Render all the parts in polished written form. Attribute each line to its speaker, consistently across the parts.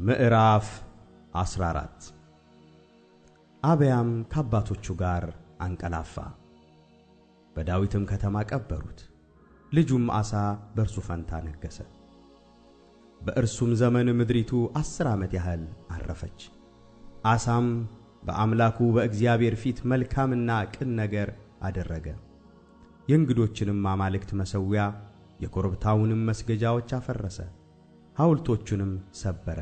Speaker 1: ምዕራፍ 14 አብያም ከአባቶቹ ጋር አንቀላፋ፣ በዳዊትም ከተማ ቀበሩት። ልጁም አሳ በእርሱ ፈንታ ነገሠ። በእርሱም ዘመን ምድሪቱ 10 ዓመት ያህል አረፈች። አሳም በአምላኩ በእግዚአብሔር ፊት መልካምና ቅን ነገር አደረገ። የእንግዶችንም አማልክት መሠዊያ የኮረብታውንም መስገጃዎች አፈረሰ፣ ሐውልቶቹንም ሰበረ፣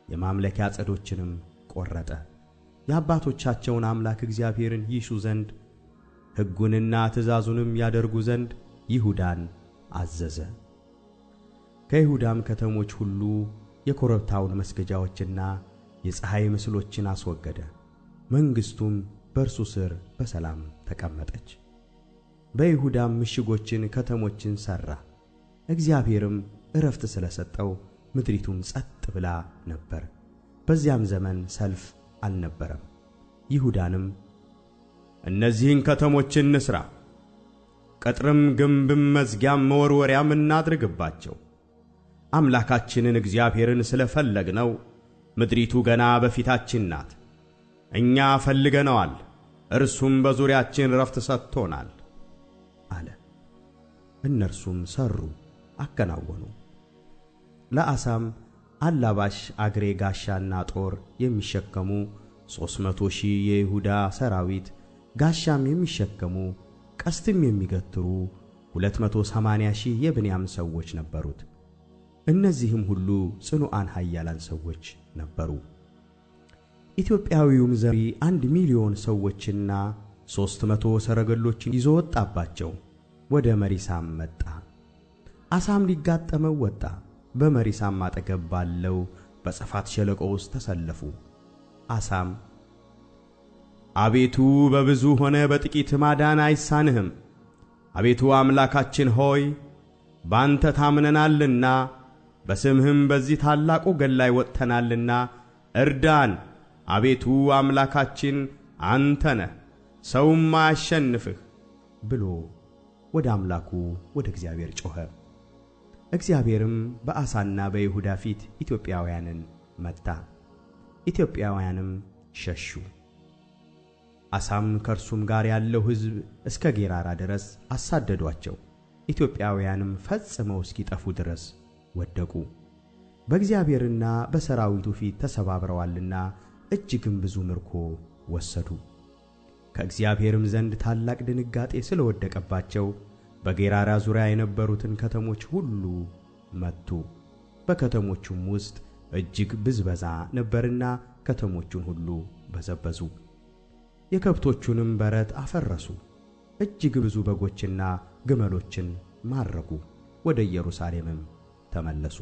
Speaker 1: የማምለኪያ ዐፀዶችንም ቈረጠ። የአባቶቻቸውን አምላክ እግዚአብሔርን ይሹ ዘንድ ሕጉንና ትእዛዙንም ያደርጉ ዘንድ ይሁዳን አዘዘ። ከይሁዳም ከተሞች ሁሉ የኮረብታውን መስገጃዎችና የፀሐይ ምስሎችን አስወገደ። መንግሥቱም በእርሱ ሥር በሰላም ተቀመጠች። በይሁዳም ምሽጎችን ከተሞችን ሠራ። እግዚአብሔርም ዕረፍት ስለ ሰጠው ምድሪቱም ጸጥ ብላ ነበር። በዚያም ዘመን ሰልፍ አልነበረም። ይሁዳንም እነዚህን ከተሞችን እንሥራ፣ ቅጥርም ግንብም መዝጊያም መወርወሪያም እናድርግባቸው። አምላካችንን እግዚአብሔርን ስለ ፈለግነው ምድሪቱ ገና በፊታችን ናት። እኛ ፈልገነዋል፣ እርሱም በዙሪያችን ዕረፍት ሰጥቶናል አለ። እነርሱም ሠሩ አከናወኑ። ለአሳም አላባሽ አግሬ ጋሻና ጦር የሚሸከሙ 300,000 የይሁዳ ሰራዊት፣ ጋሻም የሚሸከሙ ቀስትም የሚገትሩ 280,000 የብንያም ሰዎች ነበሩት። እነዚህም ሁሉ ጽኑዓን ኃያላን ሰዎች ነበሩ። ኢትዮጵያዊውም ዘሪ 1,000,000 ሰዎችና 300 ሰረገሎችን ይዞ ወጣባቸው፣ ወደ መሪሳም መጣ። አሳም ሊጋጠመው ወጣ። በመሪሳም አጠገብ ባለው በጸፋት ሸለቆ ውስጥ ተሰለፉ። አሳም አቤቱ በብዙ ሆነ በጥቂት ማዳን አይሳንህም። አቤቱ አምላካችን ሆይ ባንተ ታምነናልና በስምህም በዚህ ታላቅ ወገን ላይ ወጥተናልና እርዳን። አቤቱ አምላካችን አንተ ነህ፣ ሰውም አያሸንፍህ ብሎ ወደ አምላኩ ወደ እግዚአብሔር ጮኸ። እግዚአብሔርም በአሳና በይሁዳ ፊት ኢትዮጵያውያንን መታ፣ ኢትዮጵያውያንም ሸሹ። አሳም ከእርሱም ጋር ያለው ሕዝብ እስከ ጌራራ ድረስ አሳደዷቸው። ኢትዮጵያውያንም ፈጽመው እስኪጠፉ ድረስ ወደቁ። በእግዚአብሔርና በሰራዊቱ ፊት ተሰባብረዋልና እጅግም ብዙ ምርኮ ወሰዱ። ከእግዚአብሔርም ዘንድ ታላቅ ድንጋጤ ስለ ወደቀባቸው በጌራራ ዙሪያ የነበሩትን ከተሞች ሁሉ መቱ። በከተሞቹም ውስጥ እጅግ ብዝበዛ ነበርና ከተሞቹን ሁሉ በዘበዙ። የከብቶቹንም በረት አፈረሱ። እጅግ ብዙ በጎችና ግመሎችን ማረኩ። ወደ ኢየሩሳሌምም ተመለሱ።